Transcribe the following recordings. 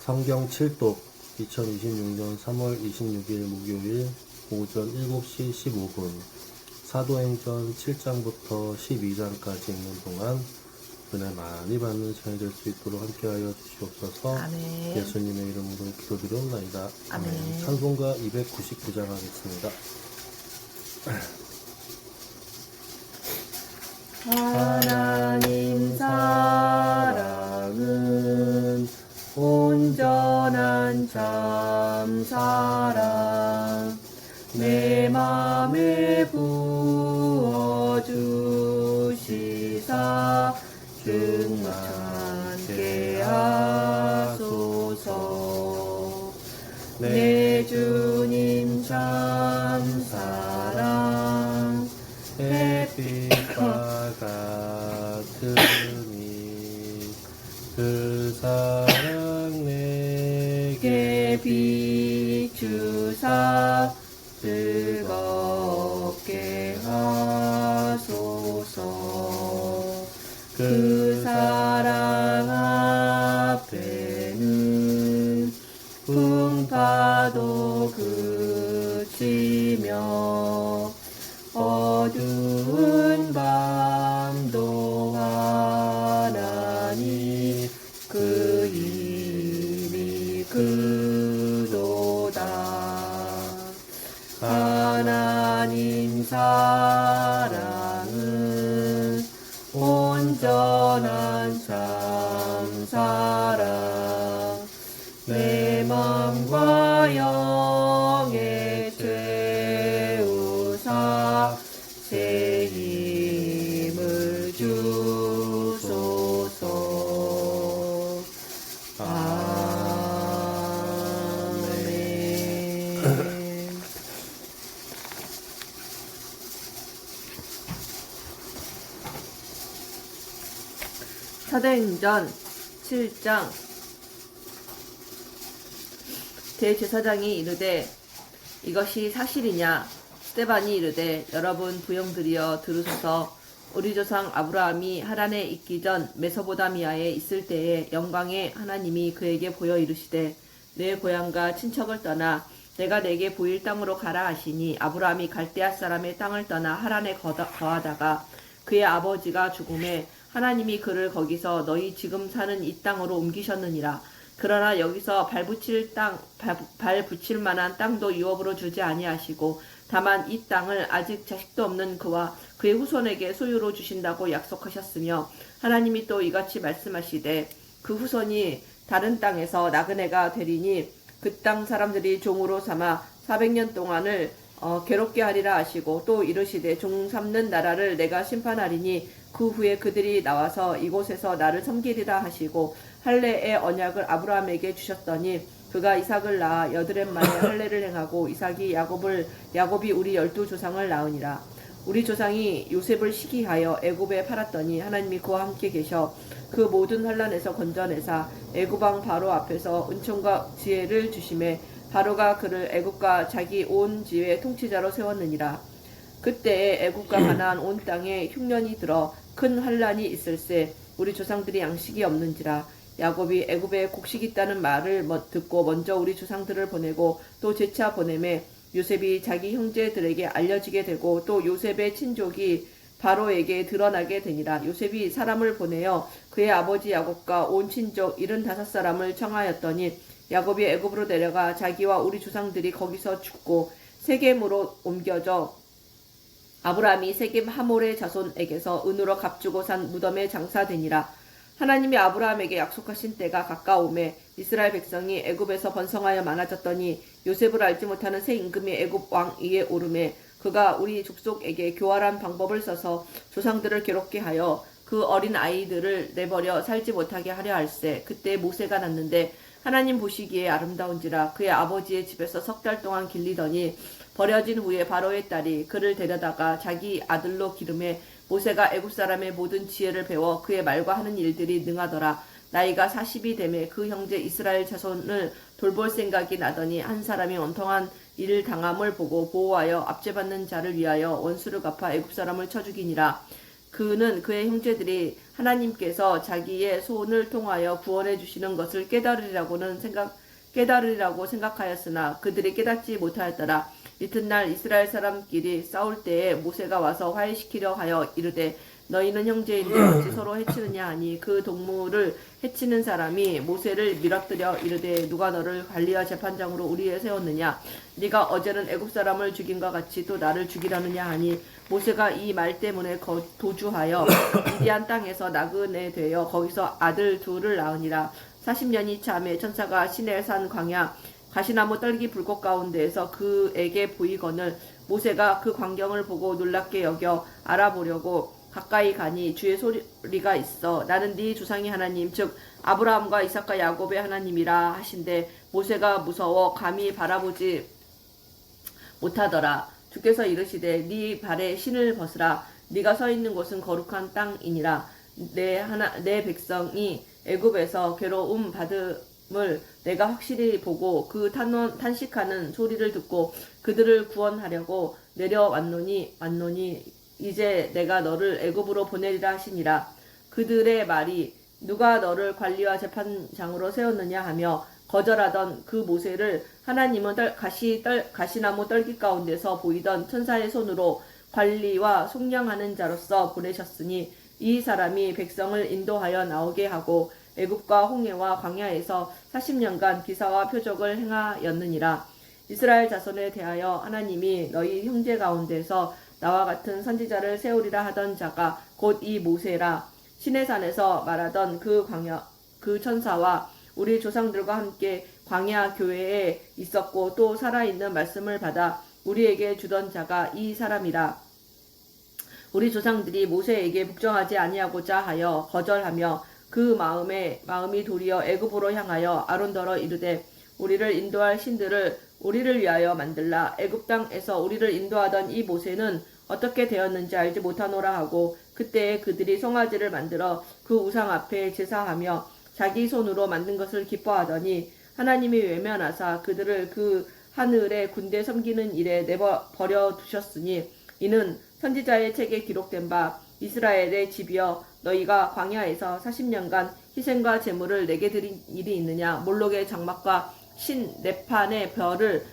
성경 7독 2026년 3월 26일 목요일 오전 7시 15분 사도행전 7장부터 12장까지 있는 동안 은혜 많이 받는 시간이 될 수 있도록 함께하여 주시옵소서. 아멘. 예수님의 이름으로 기도드리옵나이다. 아멘. 찬송가 299장 하겠습니다. 하나님 사랑은 온전한 참 사랑 내 맘에 부어주시사 충만케 하소서. 내 주님 참 사랑 햇빛과 같으니 그 사랑 내게 비추사 즐겁게 하소서. 그 사랑 앞에는 풍파도 그치며 어두운 밤도 환하니 그 힘이 크도다. 하나님 사랑은 온전한 참 사랑 내 맘과 영에 채우사 새 힘을 주소서. 아멘. 사도행전 7장. 대제사장이 이르되 이것이 사실이냐? 스데반이 이르되 여러분 부형들이여 들으소서. 우리 조상 아브라함이 하란에 있기 전 메소보다미아에 있을 때에 영광의 하나님이 그에게 보여 이르시되 내 고향과 친척을 떠나 내가 내게 보일 땅으로 가라 하시니 아브라함이 갈대아 사람의 땅을 떠나 하란에 거하다가 그의 아버지가 죽음에 하나님이 그를 거기서 너희 지금 사는 이 땅으로 옮기셨느니라. 그러나 여기서 발 붙일 만한 땅도 유업으로 주지 아니하시고 다만 이 땅을 아직 자식도 없는 그와 그의 후손에게 소유로 주신다고 약속하셨으며 하나님이 또 이같이 말씀하시되 그 후손이 다른 땅에서 나그네가 되리니 그 땅 사람들이 종으로 삼아 400년 동안을 괴롭게 하리라 하시고 또 이르시되 종 삼는 나라를 내가 심판하리니 그 후에 그들이 나와서 이곳에서 나를 섬기리라 하시고 할례의 언약을 아브라함에게 주셨더니 그가 이삭을 낳아 8해 만에 할례를 행하고 이삭이 야곱이 우리 12조상을 낳으니라. 우리 조상이 요셉을 시기하여 애굽에 팔았더니 하나님이 그와 함께 계셔 그 모든 환난에서 건져내사 애굽 왕 바로 앞에서 은총과 지혜를 주심에 바로가 그를 애굽과 자기 온 지의 통치자로 세웠느니라. 그때에 애굽과 가나안 온 땅에 흉년이 들어 큰 환난이 있을세 우리 조상들이 양식이 없는지라. 야곱이 애굽에 곡식 있다는 말을 듣고 먼저 우리 조상들을 보내고 또 재차 보내매 요셉이 자기 형제들에게 알려지게 되고 또 요셉의 친족이 바로에게 드러나게 되니라. 요셉이 사람을 보내어 그의 아버지 야곱과 온 친족 75사람을 청하였더니 야곱이 애굽으로 내려가 자기와 우리 조상들이 거기서 죽고 세겜으로 옮겨져 아브라함이 세겜 하몰의 자손에게서 은으로 값주고 산 무덤에 장사되니라. 하나님이 아브라함에게 약속하신 때가 가까우매 이스라엘 백성이 애굽에서 번성하여 많아졌더니 요셉을 알지 못하는 새 임금이 애굽 왕 위에 오르매 그가 우리 족속에게 교활한 방법을 써서 조상들을 괴롭게 하여 그 어린 아이들을 내버려 살지 못하게 하려 할세. 그때 모세가 났는데 하나님 보시기에 아름다운지라. 그의 아버지의 집에서 6달 동안 길리더니 버려진 후에 바로의 딸이 그를 데려다가 자기 아들로 기름해 모세가 애굽 사람의 모든 지혜를 배워 그의 말과 하는 일들이 능하더라. 나이가 40이 되매 그 형제 이스라엘 자손을 돌볼 생각이 나더니 한 사람이 원통한 일을 당함을 보고 보호하여 압제받는 자를 위하여 원수를 갚아 애굽 사람을 쳐 죽이니라. 그는 그의 형제들이 하나님께서 자기의 손을 통하여 구원해 주시는 것을 깨달으리라고 생각하였으나 그들이 깨닫지 못하였더라. 이튿날 이스라엘 사람끼리 싸울 때에 모세가 와서 화해시키려 하여 이르되 너희는 형제인데 어찌 서로 해치느냐 하니 그 동물을 해치는 사람이 모세를 밀어뜨려 이르되 누가 너를 관리와 재판장으로 우리에 세웠느냐 네가 어제는 애굽 사람을 죽인과 같이 또 나를 죽이려느냐 하니 모세가 이 말 때문에 도주하여 미디안 땅에서 나그네 되어 거기서 아들 둘을 낳으니라. 40년이 참에 천사가 시내산 광야 가시나무 떨기 불꽃 가운데에서 그에게 보이거늘 모세가 그 광경을 보고 놀랍게 여겨 알아보려고 가까이 가니 주의 소리가 있어 나는 네 조상의 하나님 즉 아브라함과 이삭과 야곱의 하나님이라 하신데 모세가 무서워 감히 바라보지 못하더라. 주께서 이르시되 네 발에 신을 벗으라. 네가 서 있는 곳은 거룩한 땅이니라. 내 백성이 애굽에서 괴로움 받음을 내가 확실히 보고 그 탄식하는 소리를 듣고 그들을 구원하려고 내려왔노니 이제 내가 너를 애굽으로 보내리라 하시니라. 그들의 말이 누가 너를 관리와 재판장으로 세웠느냐 하며 거절하던 그 모세를 하나님은 가시나무 떨기 가운데서 보이던 천사의 손으로 관리와 속량하는 자로서 보내셨으니 이 사람이 백성을 인도하여 나오게 하고 애굽과 홍해와 광야에서 40년간 기사와 표적을 행하였느니라. 이스라엘 자손에 대하여 하나님이 너희 형제 가운데서 나와 같은 선지자를 세우리라 하던 자가 곧 이 모세라. 시내산에서 말하던 그 천사와 우리 조상들과 함께 광야 교회에 있었고 또 살아있는 말씀을 받아 우리에게 주던 자가 이 사람이라. 우리 조상들이 모세에게 복종하지 아니하고자 하여 거절하며 그 마음이 도리어 애굽으로 향하여 아론더러 이르되 우리를 인도할 신들을 우리를 위하여 만들라. 애굽 땅에서 우리를 인도하던 이 모세는 어떻게 되었는지 알지 못하노라 하고 그때에 그들이 송아지를 만들어 그 우상 앞에 제사하며 자기 손으로 만든 것을 기뻐하더니 하나님이 외면하사 그들을 그 하늘의 군대 섬기는 일에 내버려 두셨으니 이는 선지자의 책에 기록된 바 이스라엘의 집이여 너희가 광야에서 40년간 희생과 제물을 내게 드린 일이 있느냐 몰록의 장막과 신 네판의 별을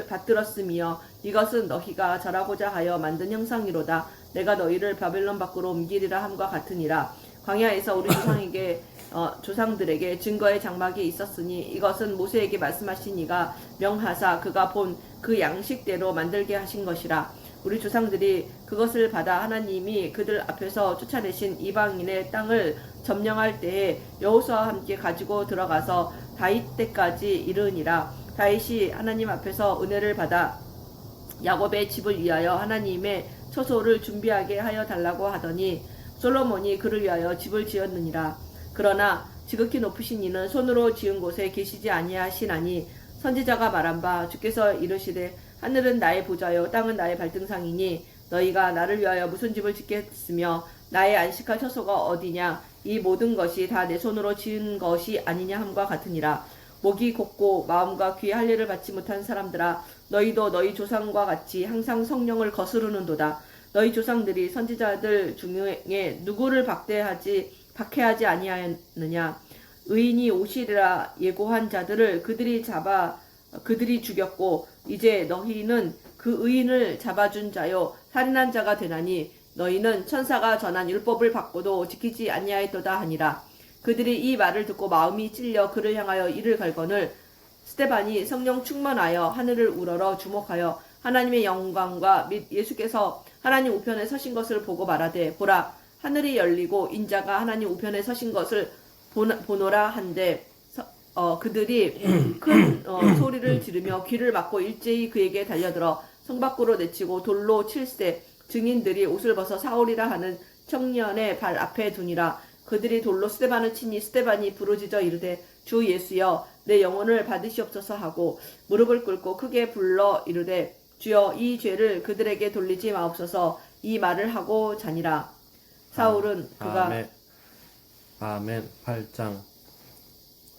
받들었으며 이것은 너희가 절하고자 하여 만든 형상이로다. 내가 너희를 바벨론 밖으로 옮기리라 함과 같으니라. 광야에서 우리 조상들에게 증거의 장막이 있었으니 이것은 모세에게 말씀하신 이가 명하사 그가 본 그 양식대로 만들게 하신 것이라. 우리 조상들이 그것을 받아 하나님이 그들 앞에서 쫓아내신 이방인의 땅을 점령할 때에 여호수아와 함께 가지고 들어가서 다윗 때까지 이르니라. 다윗이 하나님 앞에서 은혜를 받아 야곱의 집을 위하여 하나님의 처소를 준비하게 하여 달라고 하더니 솔로몬이 그를 위하여 집을 지었느니라. 그러나 지극히 높으신 이는 손으로 지은 곳에 계시지 아니하시나니 선지자가 말한 바 주께서 이르시되 하늘은 나의 보좌요 땅은 나의 발등상이니 너희가 나를 위하여 무슨 집을 짓겠으며 나의 안식할 처소가 어디냐 이 모든 것이 다 내 손으로 지은 것이 아니냐 함과 같으니라. 목이 곧고 마음과 귀에 할례를 받지 못한 사람들아 너희도 너희 조상과 같이 항상 성령을 거스르는도다. 너희 조상들이 선지자들 중에 누구를 박해하지 아니하였느냐. 의인이 오시리라 예고한 자들을 그들이 죽였고 이제 너희는 그 의인을 잡아준 자요 살인한 자가 되나니 너희는 천사가 전한 율법을 받고도 지키지 아니하였도다 하니라. 그들이 이 말을 듣고 마음이 찔려 그를 향하여 이를 갈거늘 스데반이 성령 충만하여 하늘을 우러러 주목하여 하나님의 영광과 및 예수께서 하나님 우편에 서신 것을 보고 말하되 보라 하늘이 열리고 인자가 하나님 우편에 서신 것을 보노라 한데 그들이 큰 소리를 지르며 귀를 막고 일제히 그에게 달려들어 성 밖으로 내치고 돌로 칠세 증인들이 옷을 벗어 사오리라 하는 청년의 발 앞에 두니라. 그들이 돌로 스데반을 치니 스데반이 부르짖어 이르되 주 예수여 내 영혼을 받으시옵소서 하고 무릎을 꿇고 크게 불러 이르되 주여 이 죄를 그들에게 돌리지 마옵소서 이 말을 하고 자니라. 사울은 아멘 8장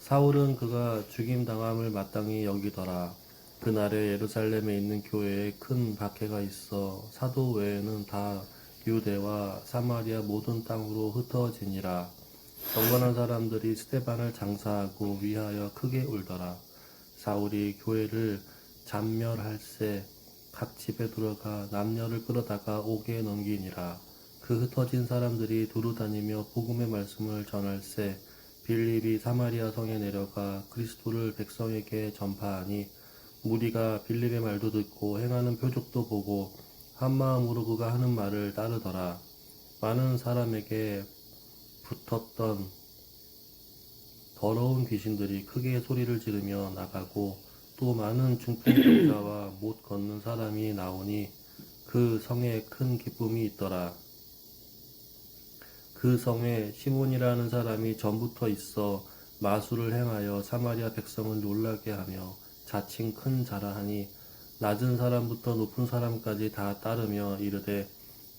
사울은 그가 죽임당함을 마땅히 여기더라. 그날에 예루살렘에 있는 교회에 큰 박해가 있어 사도 외에는 다 유대와 사마리아 모든 땅으로 흩어지니라. 경건한 사람들이 스데반을 장사하고 위하여 크게 울더라. 사울이 교회를 잔멸할새 각 집에 들어가 남녀를 끌어다가 옥에 넘기니라. 그 흩어진 사람들이 두루 다니며 복음의 말씀을 전할새 빌립이 사마리아 성에 내려가 그리스도를 백성에게 전파하니 무리가 빌립의 말도 듣고 행하는 표적도 보고 한 마음으로 그가 하는 말을 따르더라. 많은 사람에게 붙었던 더러운 귀신들이 크게 소리를 지르며 나가고 또 많은 중풍병자와 못 걷는 사람이 나오니 그 성에 큰 기쁨이 있더라. 그 성에 시몬이라는 사람이 전부터 있어 마술을 행하여 사마리아 백성을 놀라게 하며 자칭 큰 자라하니 낮은 사람부터 높은 사람까지 다 따르며 이르되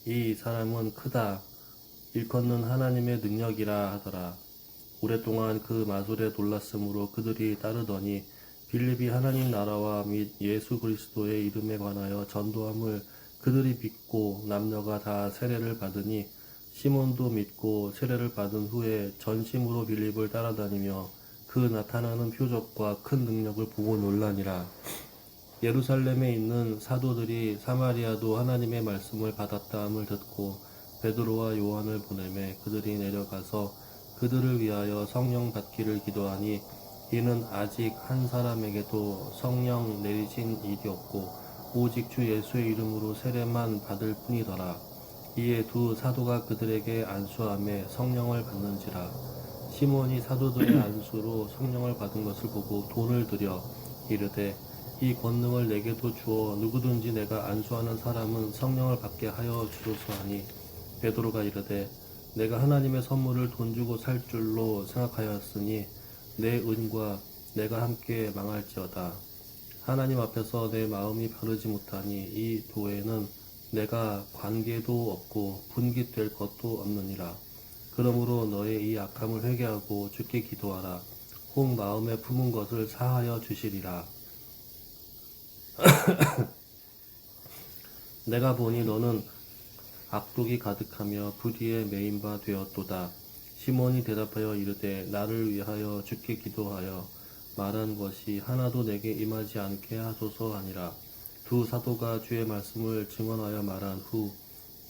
이 사람은 크다 일컫는 하나님의 능력이라 하더라. 오랫동안 그 마술에 놀랐으므로 그들이 따르더니 빌립이 하나님 나라와 및 예수 그리스도의 이름에 관하여 전도함을 그들이 믿고 남녀가 다 세례를 받으니 시몬도 믿고 세례를 받은 후에 전심으로 빌립을 따라다니며 그 나타나는 표적과 큰 능력을 보고 놀라니라. 예루살렘에 있는 사도들이 사마리아도 하나님의 말씀을 받았다함을 듣고 베드로와 요한을 보내매 그들이 내려가서 그들을 위하여 성령 받기를 기도하니 이는 아직 한 사람에게도 성령 내리신 일이 없고 오직 주 예수의 이름으로 세례만 받을 뿐이더라. 이에 두 사도가 그들에게 안수하며 성령을 받는지라. 시몬이 사도들의 안수로 성령을 받은 것을 보고 돈을 들여 이르되 이 권능을 내게도 주어 누구든지 내가 안수하는 사람은 성령을 받게 하여 주소서 하니 베드로가 이르되 내가 하나님의 선물을 돈 주고 살 줄로 생각하였으니 내 은과 내가 함께 망할지어다. 하나님 앞에서 내 마음이 바르지 못하니 이 도에는 내가 관계도 없고 분깃될 것도 없느니라. 그러므로 너의 이 악함을 회개하고 주께 기도하라. 혹 마음에 품은 것을 사하여 주시리라. 내가 보니 너는 악독이 가득하며 불의에 매인 바 되었도다. 시몬이 대답하여 이르되 나를 위하여 주께 기도하여 말한 것이 하나도 내게 임하지 않게 하소서 하니라. 두 사도가 주의 말씀을 증언하여 말한 후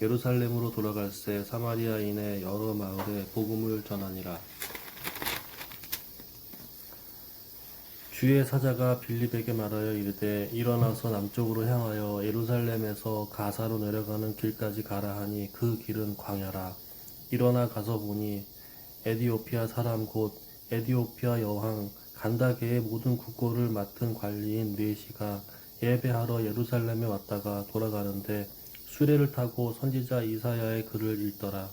예루살렘으로 돌아갈새 사마리아인의 여러 마을에 복음을 전하니라. 주의 사자가 빌립에게 말하여 이르되 일어나서 남쪽으로 향하여 예루살렘에서 가사로 내려가는 길까지 가라 하니 그 길은 광야라. 일어나 가서 보니 에디오피아 사람 곧 에디오피아 여왕 간다게의 모든 국고를 맡은 관리인 뇌시가 예배하러 예루살렘에 왔다가 돌아가는데 수레를 타고 선지자 이사야의 글을 읽더라.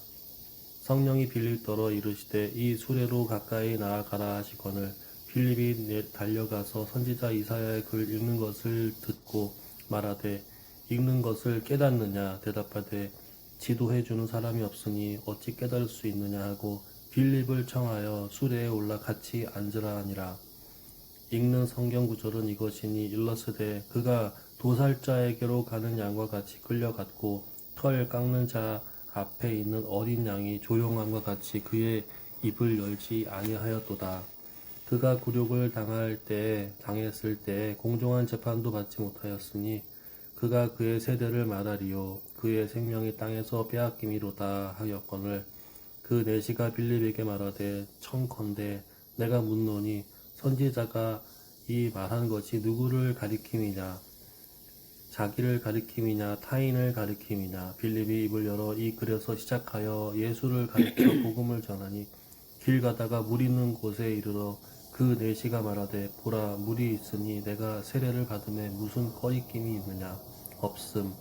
성령이 빌립더러 이르시되 이 수레로 가까이 나아가라 하시거늘 빌립이 달려가서 선지자 이사야의 글 읽는 것을 듣고 말하되 읽는 것을 깨닫느냐 대답하되 지도해 주는 사람이 없으니 어찌 깨달을 수 있느냐 하고 빌립을 청하여 수레에 올라 같이 앉으라 하니라. 읽는 성경 구절은 이것이니 일러스되 그가 도살자에게로 가는 양과 같이 끌려갔고 털 깎는 자 앞에 있는 어린 양이 조용함과 같이 그의 입을 열지 아니하였도다. 그가 굴욕을 당했을 때에 공정한 재판도 받지 못하였으니 그가 그의 세대를 말하리요 그의 생명이 땅에서 빼앗김이로다 하였거늘 그 내시가 빌립에게 말하되 청컨대 내가 묻노니 선지자가 이 말한 것이 누구를 가리킴이냐 자기를 가리킴이냐 타인을 가리킴이냐 빌립이 입을 열어 이 글에서 시작하여 예수를 가리켜 복음을 전하니 길 가다가 물 있는 곳에 이르러 그 내시가 말하되 보라 물이 있으니 내가 세례를 받음에 무슨 꺼리낌이 있느냐 없음.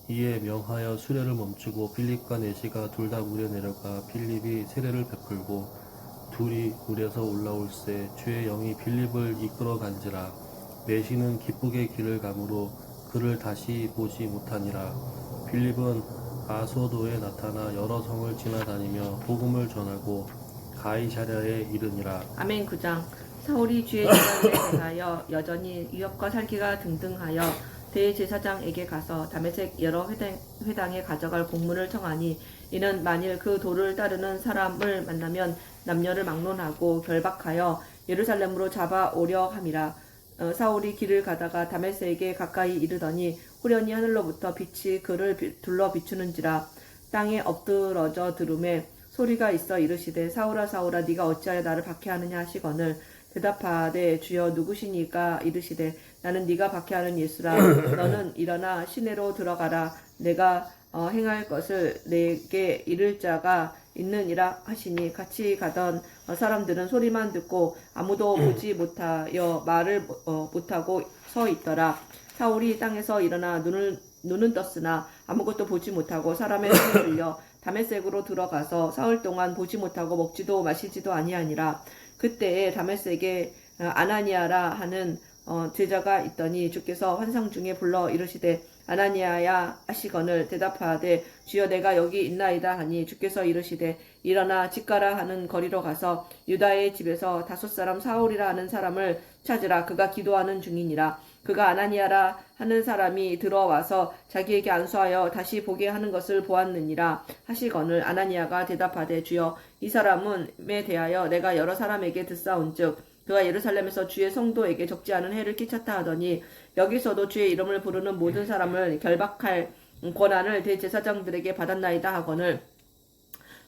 이에 명하여 수레를 멈추고 빌립과 내시가 둘 다 물에 내려가 빌립이 세례를 베풀고 둘이 물에서 올라올새 주의 영이 빌립을 이끌어 간지라. 내시는 기쁘게 길을 가므로 그를 다시 보지 못하니라. 빌립은 아소도에 나타나 여러 성을 지나다니며 복음을 전하고 가이사랴에 이르니라. 아멘. 9장. 사울이 주의 제자들에 대하여 여전히 위협과 살기가 등등하여 대제사장에게 가서 다메섹 여러 회당에 가져갈 공문을 청하니 이는 만일 그 도를 따르는 사람을 만나면 남녀를 막론하고 결박하여 예루살렘으로 잡아오려 함이라. 사울이 길을 가다가 다메섹에 가까이 이르더니 후련히 하늘로부터 빛이 그를 둘러 비추는지라. 땅에 엎드러져 들음에 소리가 있어 이르시되 사울아 사울아 네가 어찌하여 나를 박해하느냐 하시거늘 대답하되 주여 누구시니까 이르시되 나는 네가 박해하는 예수라. 너는 일어나 시내로 들어가라. 내가 행할 것을 내게 이를 자가 있느니라 하시니 같이 가던 사람들은 소리만 듣고 아무도 보지 못하여 말을 못하고 서 있더라. 사울이 땅에서 일어나 눈은 떴으나 아무것도 보지 못하고 사람의 손에 들려 다메섹으로 들어가서 사흘 동안 보지 못하고 먹지도 마시지도 아니하니라. 그때에 다메섹에 아나니아라 하는 제자가 있더니 주께서 환상 중에 불러 이르시되 아나니아야 하시거늘 대답하되 주여 내가 여기 있나이다 하니 주께서 이르시되 일어나 집 가라 하는 거리로 가서 유다의 집에서 5 사울이라 하는 사람을 찾으라. 그가 기도하는 중이니라. 그가 아나니아라 하는 사람이 들어와서 자기에게 안수하여 다시 보게 하는 것을 보았느니라 하시거늘 아나니아가 대답하되 주여 이 사람에 대하여 내가 여러 사람에게 듣사온즉 그가 예루살렘에서 주의 성도에게 적지 않은 해를 끼쳤다 하더니 여기서도 주의 이름을 부르는 모든 사람을 결박할 권한을 대제사장들에게 받았나이다 하거늘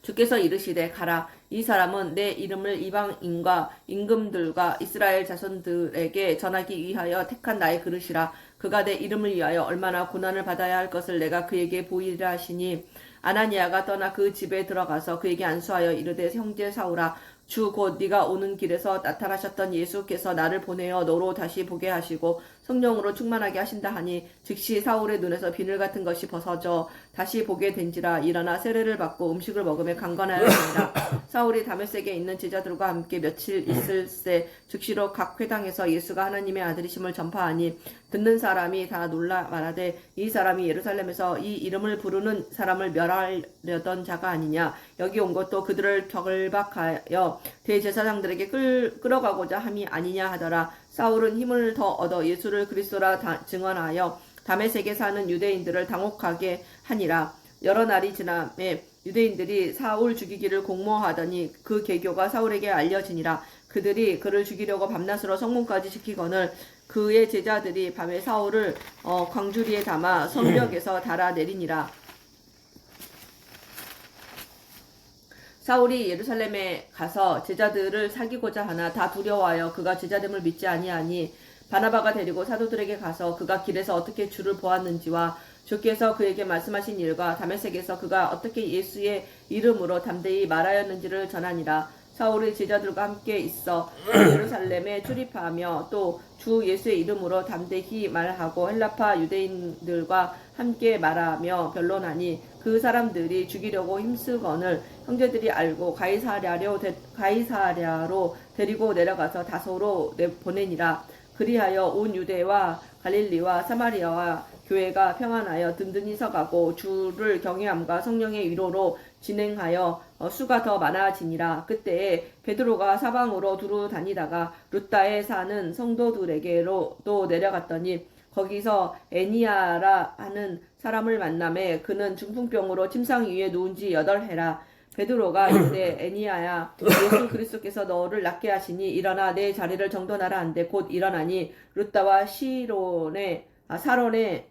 주께서 이르시되 가라. 이 사람은 내 이름을 이방인과 임금들과 이스라엘 자손들에게 전하기 위하여 택한 나의 그릇이라. 그가 내 이름을 위하여 얼마나 고난을 받아야 할 것을 내가 그에게 보이리라 하시니 아나니아가 떠나 그 집에 들어가서 그에게 안수하여 이르되 형제 사울아 주 곧 네가 오는 길에서 나타나셨던 예수께서 나를 보내어 너로 다시 보게 하시고 성령으로 충만하게 하신다 하니 즉시 사울의 눈에서 비늘 같은 것이 벗어져 다시 보게 된지라. 일어나 세례를 받고 음식을 먹으며 강건하였습니다. 사울이 다메섹에 있는 제자들과 함께 며칠 있을새 즉시로 각 회당에서 예수가 하나님의 아들이심을 전파하니 듣는 사람이 다 놀라 말하되 이 사람이 예루살렘에서 이 이름을 부르는 사람을 멸하려던 자가 아니냐. 여기 온 것도 그들을 결박하여 대제사장들에게 끌어가고자 함이 아니냐 하더라. 사울은 힘을 더 얻어 예수를 그리스도라 증언하여 다메섹에 사는 유대인들을 당혹하게 하니라. 여러 날이 지남에 유대인들이 사울 죽이기를 공모하더니 그 계교가 사울에게 알려지니라. 그들이 그를 죽이려고 밤낮으로 성문까지 지키거늘 그의 제자들이 밤에 사울을 광주리에 담아 성벽에서 달아내리니라. 사울이 예루살렘에 가서 제자들을 사귀고자 하나 다 두려워하여 그가 제자됨을 믿지 아니하니 바나바가 데리고 사도들에게 가서 그가 길에서 어떻게 주를 보았는지와 주께서 그에게 말씀하신 일과 다메섹에서 그가 어떻게 예수의 이름으로 담대히 말하였는지를 전하니라. 사울이 제자들과 함께 있어 예루살렘에 출입하며 또 주 예수의 이름으로 담대히 말하고 헬라파 유대인들과 함께 말하며 변론하니 그 사람들이 죽이려고 힘쓰거늘 형제들이 알고 가이사랴로 데리고 내려가서 다소로 보내니라. 그리하여 온 유대와 갈릴리와 사마리아와 교회가 평안하여 든든히 서가고 주를 경외함과 성령의 위로로 진행하여 수가 더 많아지니라. 그때에 베드로가 사방으로 두루 다니다가 룻다에 사는 성도들에게로 또 내려갔더니 거기서 애니아라 하는 사람을 만남에 그는 중풍병으로 침상 위에 누운 지 8해라. 베드로가 이르되 애니아야 예수 그리스도께서 너를 낫게 하시니 일어나 내 자리를 정돈하라 한데 곧 일어나니 룻다와 사론에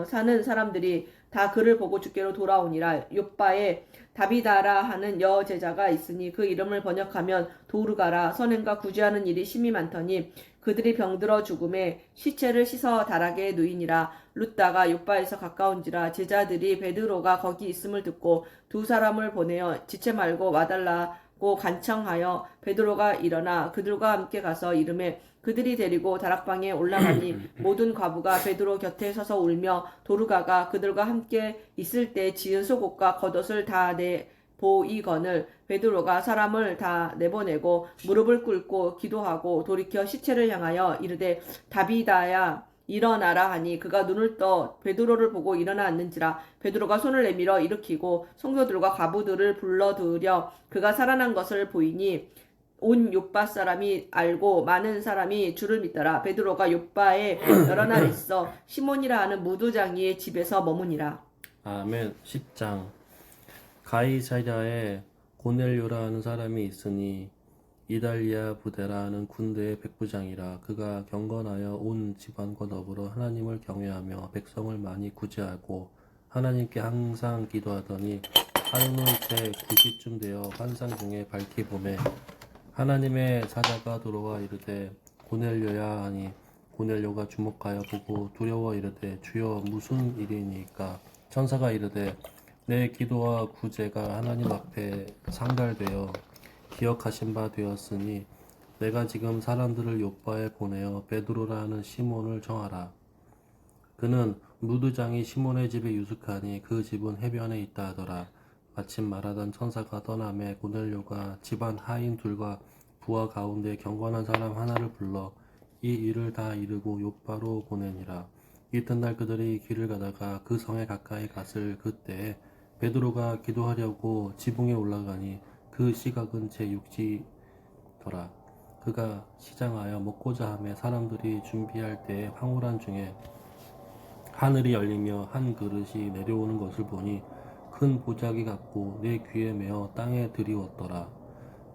사는 사람들이 다 그를 보고 주께로 돌아오니라. 욥바에 다비다라 하는 여제자가 있으니 그 이름을 번역하면 도르가라. 선행과 구제하는 일이 심히 많더니 그들이 병들어 죽음에 시체를 씻어 다락에 누이니라. 룻다가 욥바에서 가까운지라. 제자들이 베드로가 거기 있음을 듣고 2 사람을 보내어 지체 말고 와달라고 간청하여 베드로가 일어나 그들과 함께 가서 이름에 그들이 데리고 다락방에 올라가니 모든 과부가 베드로 곁에 서서 울며 도르가가 그들과 함께 있을 때 지은 속옷과 겉옷을 다 내보이거늘 베드로가 사람을 다 내보내고 무릎을 꿇고 기도하고 돌이켜 시체를 향하여 이르되 다비다야 일어나라 하니 그가 눈을 떠 베드로를 보고 일어나 앉는지라. 베드로가 손을 내밀어 일으키고 성도들과 과부들을 불러들여 그가 살아난 것을 보이니 온 욥바 사람이 알고 많은 사람이 주를 믿더라. 베드로가 욥바에 여러 날 있어 시몬이라 하는 무두장이의 집에서 머무니라. 아멘. 10장. 가이사랴에 고넬료라 하는 사람이 있으니 이달리아 부대라 하는 군대의 백부장이라. 그가 경건하여 온 집안과 더불어 하나님을 경외하며 백성을 많이 구제하고 하나님께 항상 기도하더니 하루는 제 9시쯤 되어 환상 중에 밝히 보매 하나님의 사자가 들어와 이르되 고넬료야 하니 고넬료가 주목하여 보고 두려워 이르되 주여 무슨 일이니까. 천사가 이르되 내 기도와 구제가 하나님 앞에 상달되어 기억하신 바 되었으니 내가 지금 사람들을 욥바에 보내어 베드로라 하는 시몬을 청하라. 그는 무두장이 시몬의 집에 유숙하니 그 집은 해변에 있다 하더라. 마침 말하던 천사가 떠나매 고넬료가 집안 하인 둘과 부하 가운데 경건한 사람 하나를 불러 이 일을 다 이르고 욥바로 보내니라. 이튿날 그들이 길을 가다가 그 성에 가까이 갔을 그때에 베드로가 기도하려고 지붕에 올라가니 그 시각은 제6시더라. 그가 시장하여 먹고자 하며 사람들이 준비할 때에 황홀한 중에 하늘이 열리며 한 그릇이 내려오는 것을 보니 큰 보자기 같고 내 귀에 메어 땅에 들이웠더라.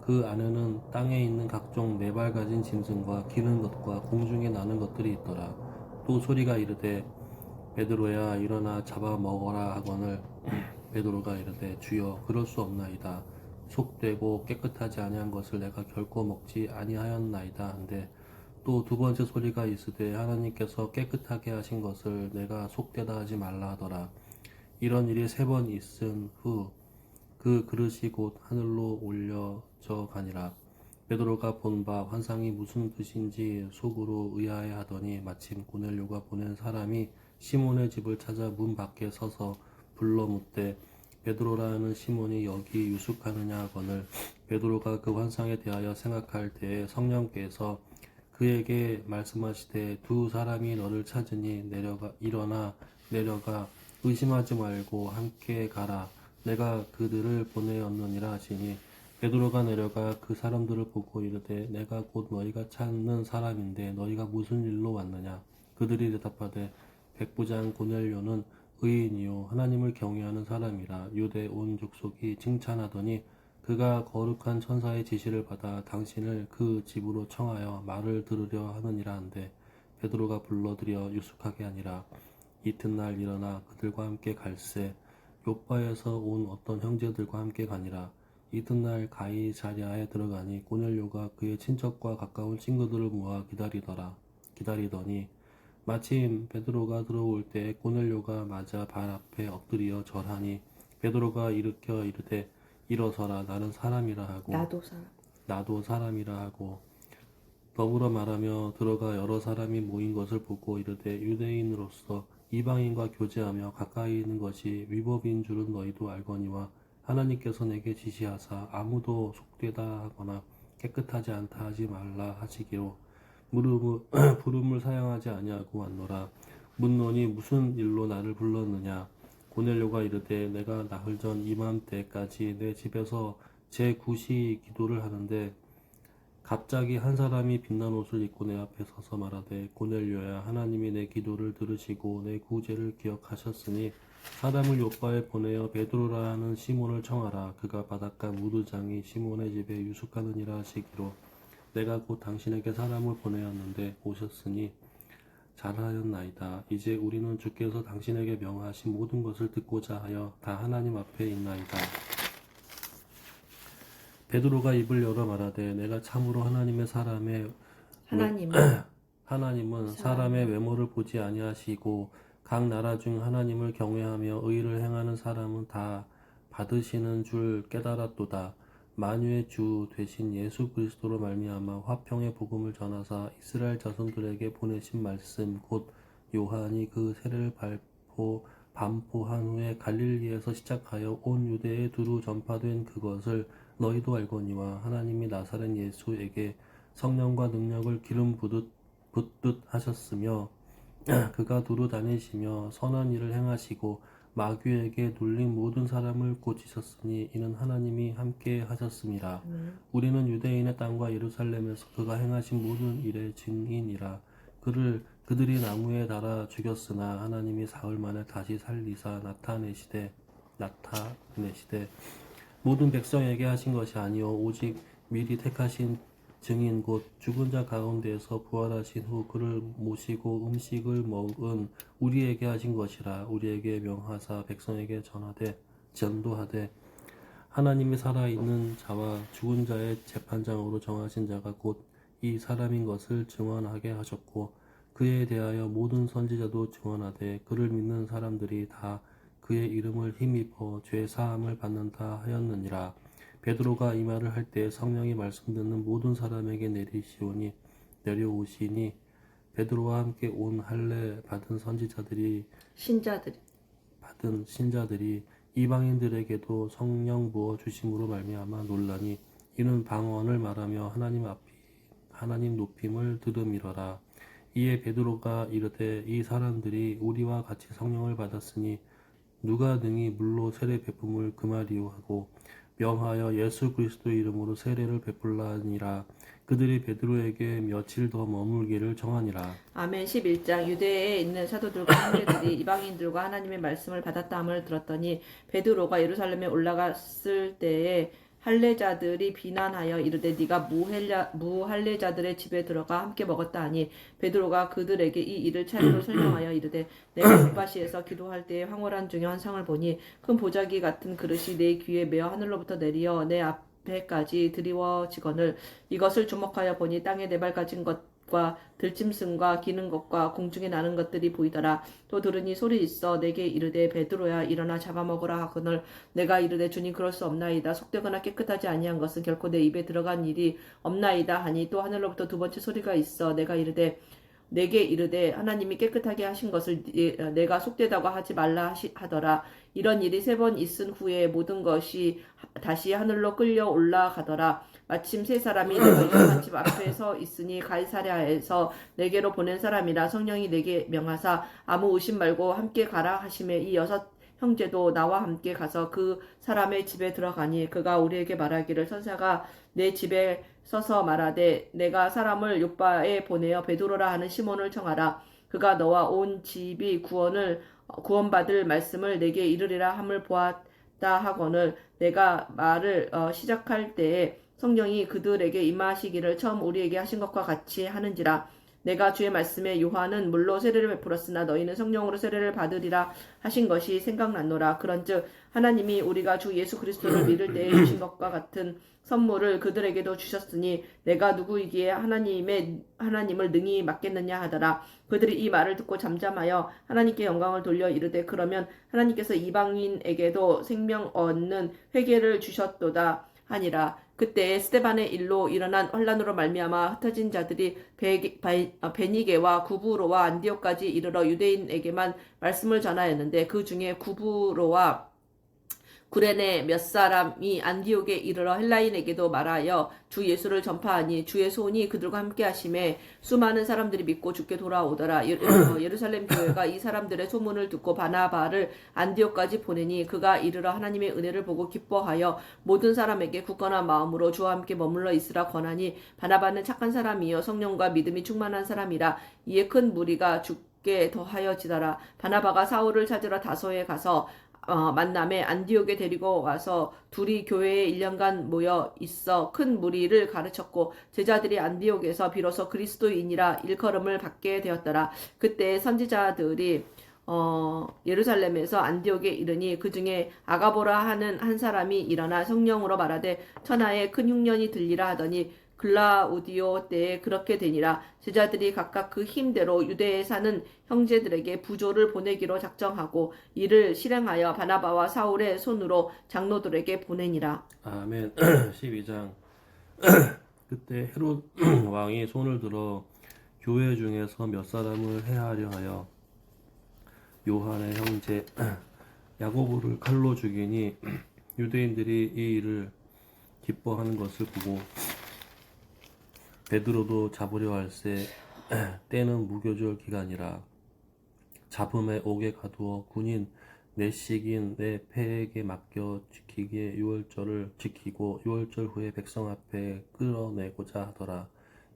그 안에는 땅에 있는 각종 네발 가진 짐승과 기는 것과 공중에 나는 것들이 있더라. 또 소리가 이르되 베드로야 일어나 잡아 먹어라 하거늘 베드로가 이르되 주여 그럴 수 없나이다. 속되고 깨끗하지 아니한 것을 내가 결코 먹지 아니하였나이다 한데 또 두 번째 소리가 있으되 하나님께서 깨끗하게 하신 것을 내가 속되다 하지 말라 하더라. 이런 일이 3번 있은 후 그 그릇이 곧 하늘로 올려져 가니라. 베드로가 본 바 환상이 무슨 뜻인지 속으로 의아해 하더니 마침 고넬료가 보낸 사람이 시몬의 집을 찾아 문 밖에 서서 불러 묻되 베드로라는 시몬이 여기 유숙하느냐 하거늘 베드로가 그 환상에 대하여 생각할 때에 성령께서 그에게 말씀하시되 두 사람이 너를 찾으니 일어나 내려가 의심하지 말고 함께 가라. 내가 그들을 보내었느니라 하시니 베드로가 내려가 그 사람들을 보고 이르되 내가 곧 너희가 찾는 사람인데 너희가 무슨 일로 왔느냐. 그들이 대답하되 백부장 고넬료는 의인이요 하나님을 경외하는 사람이라 유대 온 족속이 칭찬하더니 그가 거룩한 천사의 지시를 받아 당신을 그 집으로 청하여 말을 들으려 하느니라 한데 베드로가 불러들여 유숙하게 하니라. 이튿날 일어나 그들과 함께 갈새 욥바에서 온 어떤 형제들과 함께 가니라. 이튿날 가이사랴에 들어가니 고넬료가 그의 친척과 가까운 친구들을 모아 기다리더니 마침 베드로가 들어올 때 고넬료가 맞아 발 앞에 엎드려 절하니 베드로가 일으켜 이르되 일어서라 나는 사람이라 하고 나도 사람이라 하고 더불어 말하며 들어가 여러 사람이 모인 것을 보고 이르되 유대인으로서 이방인과 교제하며 가까이 있는 것이 위법인 줄은 너희도 알거니와 하나님께서 내게 지시하사 아무도 속되다 하거나 깨끗하지 않다 하지 말라 하시기로 부름을 사양하지 아니하고 왔노라. 묻노니 무슨 일로 나를 불렀느냐. 고넬료가 이르되 내가 나흘 전 이맘때까지 내 집에서 제9시 기도를 하는데 갑자기 한 사람이 빛난 옷을 입고 내 앞에 서서 말하되 고넬료야 하나님이 내 기도를 들으시고 내 구제를 기억하셨으니 사람을 욥바에 보내어 베드로라 하는 시몬을 청하라. 그가 바닷가 무두장이 시몬의 집에 유숙하느니라 하시기로 내가 곧 당신에게 사람을 보내었는데 오셨으니 잘하였나이다. 이제 우리는 주께서 당신에게 명하신 모든 것을 듣고자 하여 다 하나님 앞에 있나이다. 베드로가 입을 열어 말하되 내가 참으로 하나님은 사람의 외모를 보지 아니하시고 각 나라 중 하나님을 경외하며 의를 행하는 사람은 다 받으시는 줄 깨달았도다. 만유의 주 되신 예수 그리스도로 말미암아 화평의 복음을 전하사 이스라엘 자손들에게 보내신 말씀 곧 요한이 그 세례를 반포한 후에 갈릴리에서 시작하여 온 유대에 두루 전파된 그것을 너희도 알거니와 하나님이 나사렛 예수에게 성령과 능력을 기름 붓듯 하셨으며 그가 두루 다니시며 선한 일을 행하시고 마귀에게 눌린 모든 사람을 고치셨으니 이는 하나님이 함께 하셨습니다. 우리는 유대인의 땅과 예루살렘에서 그가 행하신 모든 일의 증인이라. 그들이 나무에 달아 죽였으나 하나님이 사흘 만에 다시 살리사 나타내시되 모든 백성에게 하신 것이 아니요 오직 미리 택하신 증인 곧 죽은 자 가운데에서 부활하신 후 그를 모시고 음식을 먹은 우리에게 하신 것이라. 우리에게 명하사 백성에게 전도하되 하나님이 살아있는 자와 죽은 자의 재판장으로 정하신 자가 곧 이 사람인 것을 증언하게 하셨고 그에 대하여 모든 선지자도 증언하되 그를 믿는 사람들이 다 그의 이름을 힘입어 죄 사함을 받는다 하였느니라. 베드로가 이 말을 할 때 성령이 말씀 듣는 모든 사람에게 내려오시니 베드로와 함께 온 할례 받은 신자들이 이방인들에게도 성령 부어 주심으로 말미암아 놀라니 이는 방언을 말하며 하나님 높임을 들음이러라. 이에 베드로가 이르되 이 사람들이 우리와 같이 성령을 받았으니 누가 능히 물로 세례 베품을 금하리요 하고 명하여 예수 그리스도의 이름으로 세례를 베풀라 하니라. 그들이 베드로에게 며칠 더 머물기를 정하니라. 아멘. 11장 유대에 있는 사도들과 형제들이 이방인들과 하나님의 말씀을 받았다함을 들었더니 베드로가 예루살렘에 올라갔을 때에 할례자들이 비난하여 이르되 네가 무할례자들의 집에 들어가 함께 먹었다 하니 베드로가 그들에게 이 일을 차례로 설명하여 이르되 내가 요바시에서 기도할 때에 황홀한 중에 환상을 보니 큰 보자기 같은 그릇이 내 귀에 메어 하늘로부터 내리어 내 앞에까지 드리워지거늘 이것을 주목하여 보니 땅에 네 발 가진 것과 들짐승과 기는 것과 공중에 나는 것들이 보이더라. 또 들으니 소리 있어 내게 이르되 베드로야 일어나 잡아먹으라 하거늘 내가 이르되 주님 그럴 수 없나이다. 속되거나 깨끗하지 아니한 것은 결코 내 입에 들어간 일이 없나이다 하니 또 하늘로부터 두 번째 소리가 있어 내게 이르되 하나님이 깨끗하게 하신 것을 내가 속되다고 하지 말라 하더라. 이런 일이 세 번 있은 후에 모든 것이 다시 하늘로 끌려 올라가더라. 마침 세 사람이 내가 이방한 집 앞에 서 있으니 가이사랴에서 내게로 보낸 사람이라. 성령이 내게 명하사 아무 의심 말고 함께 가라 하시매 이 여섯 형제도 나와 함께 가서 그 사람의 집에 들어가니 그가 우리에게 말하기를 선사가 내 집에 서서 말하되 내가 사람을 요빠에 보내어 베드로라 하는 시몬을 청하라. 그가 너와 온 집이 구원받을 말씀을 내게 이르리라 함을 보았다 하거늘 내가 말을 시작할 때에 성령이 그들에게 임하시기를 처음 우리에게 하신 것과 같이 하는지라. 내가 주의 말씀에 요한은 물로 세례를 베풀었으나 너희는 성령으로 세례를 받으리라 하신 것이 생각났노라. 그런즉 하나님이 우리가 주 예수 그리스도를 믿을 때에 주신 것과 같은 선물을 그들에게도 주셨으니 내가 누구이기에 하나님을 능히 맡겠느냐 하더라. 그들이 이 말을 듣고 잠잠하여 하나님께 영광을 돌려 이르되 그러면 하나님께서 이방인에게도 생명 얻는 회개를 주셨도다 하니라. 그때 스데반의 일로 일어난 환란으로 말미암아 흩어진 자들이 베니게와 구브로와 안디옥까지 이르러 유대인에게만 말씀을 전하였는데 그 중에 구브로와 구레네 몇 사람이 안디옥에 이르러 헬라인에게도 말하여 주 예수를 전파하니 주의 손이 그들과 함께 하심에 수많은 사람들이 믿고 주께 돌아오더라. 예루살렘 교회가 이 사람들의 소문을 듣고 바나바를 안디옥까지 보내니 그가 이르러 하나님의 은혜를 보고 기뻐하여 모든 사람에게 굳건한 마음으로 주와 함께 머물러 있으라 권하니 바나바는 착한 사람이요 성령과 믿음이 충만한 사람이라. 이에 큰 무리가 죽게 더하여지더라. 바나바가 사울을 찾으러 다소에 가서 만남에 안디옥에 데리고 와서 둘이 교회에 1년간 모여 있어 큰 무리를 가르쳤고 제자들이 안디옥에서 비로소 그리스도인이라 일컬음을 받게 되었더라. 그때 선지자들이 예루살렘에서 안디옥에 이르니 그 중에 아가보라 하는 한 사람이 일어나 성령으로 말하되 천하에 큰 흉년이 들리라 하더니 글라우디오 때에 그렇게 되니라. 제자들이 각각 그 힘대로 유대에 사는 형제들에게 부조를 보내기로 작정하고 이를 실행하여 바나바와 사울의 손으로 장로들에게 보내니라. 아멘. 12장 그때 헤롯 왕이 손을 들어 교회 중에서 몇 사람을 해하려 하여 요한의 형제 야고보를 칼로 죽이니 유대인들이 이 일을 기뻐하는 것을 보고 베드로도 잡으려 할세 때는 무교절 기간이라 잡음에 옥에 가두어 군인 내식인 내 패에게 맡겨 지키기에 유월절을 지키고 유월절 후에 백성 앞에 끌어내고자 하더라.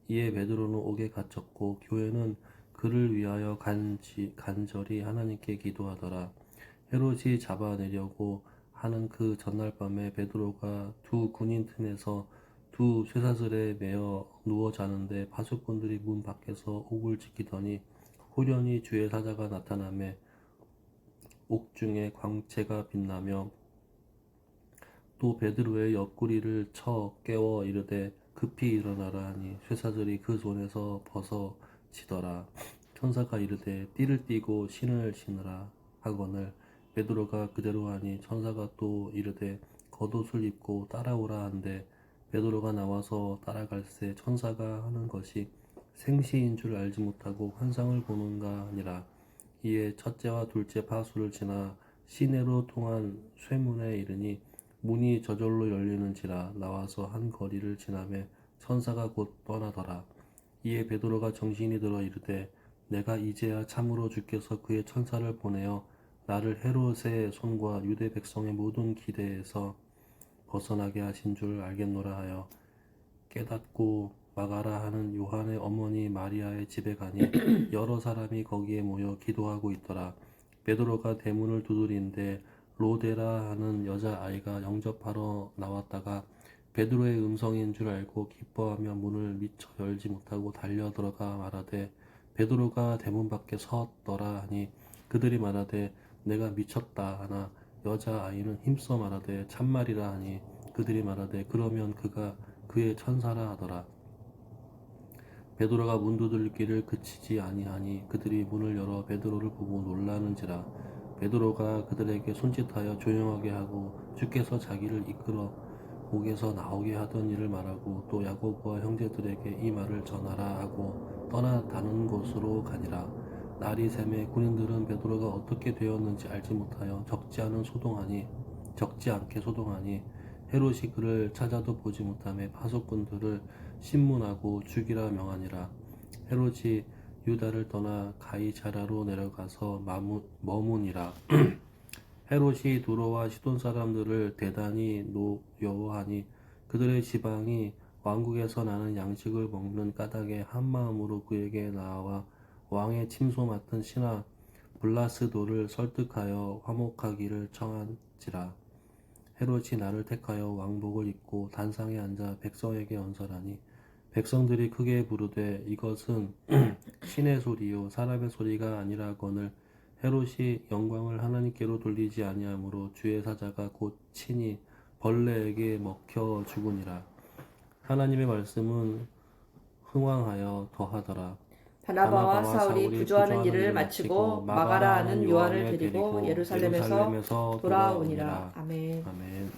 이에 베드로는 옥에 갇혔고 교회는 그를 위하여 간절히 하나님께 기도하더라. 헤롯이 잡아내려고 하는 그 전날 밤에 베드로가 두 군인 틈에서 두 쇠사슬에 매어 누워 자는데 파수꾼들이 문 밖에서 옥을 지키더니 호련히 주의 사자가 나타나매 옥중에 광채가 빛나며 또 베드로의 옆구리를 쳐 깨워 이르되 급히 일어나라 하니 쇠사슬이 그 손에서 벗어지더라. 천사가 이르되 띠를 띠고 신을 신으라 하거늘 베드로가 그대로 하니 천사가 또 이르되 겉옷을 입고 따라오라 한데 베드로가 나와서 따라갈새 천사가 하는 것이 생시인 줄 알지 못하고 환상을 보는가 하니라. 이에 첫째와 둘째 파수를 지나 시내로 통한 쇠문에 이르니 문이 저절로 열리는지라. 나와서 한 거리를 지나매 천사가 곧 떠나더라. 이에 베드로가 정신이 들어 이르되 내가 이제야 참으로 주께서 그의 천사를 보내어 나를 헤롯의 손과 유대 백성의 모든 기대에서 벗어나게 하신 줄 알겠노라 하여 깨닫고 마가라 하는 요한의 어머니 마리아의 집에 가니 여러 사람이 거기에 모여 기도하고 있더라. 베드로가 대문을 두드리는데 로데라 하는 여자아이가 영접하러 나왔다가 베드로의 음성인 줄 알고 기뻐하며 문을 미처 열지 못하고 달려 들어가 말하되 베드로가 대문 밖에 섰더라 하니 그들이 말하되 내가 미쳤다 하나 여자아이는 힘써 말하되 참말이라 하니 그들이 말하되 그러면 그가 그의 천사라 하더라. 베드로가 문 두들기를 그치지 아니하니 그들이 문을 열어 베드로를 보고 놀라는지라. 베드로가 그들에게 손짓하여 조용하게 하고 주께서 자기를 이끌어 옥에서 나오게 하던 일을 말하고 또 야고보와 형제들에게 이 말을 전하라 하고 떠나 다른 곳으로 가니라. 날이 새매 군인들은 베드로가 어떻게 되었는지 알지 못하여 적지 않게 소동하니 헤롯이 그를 찾아도 보지 못하며 파수꾼들을 신문하고 죽이라 명하니라. 헤롯이 유다를 떠나 가이사랴로 내려가서 머무니라. 헤롯이 두로와 시돈 사람들을 대단히 노여워하니 그들의 지방이 왕국에서 나는 양식을 먹는 까닭에 한마음으로 그에게 나와 왕의 침소 맡은 신하 블라스도를 설득하여 화목하기를 청한지라. 헤롯이 나를 택하여 왕복을 입고 단상에 앉아 백성에게 언설하니 백성들이 크게 부르되 이것은 신의 소리요 사람의 소리가 아니라거늘 헤롯이 영광을 하나님께로 돌리지 아니하므로 주의 사자가 곧 친히 벌레에게 먹혀 죽으니라. 하나님의 말씀은 흥왕하여 더하더라. 바나바와 사울이 부조하는 일을 마치고 마가라 하는 요한을 데리고 예루살렘에서 돌아오니라. 아멘. 아멘.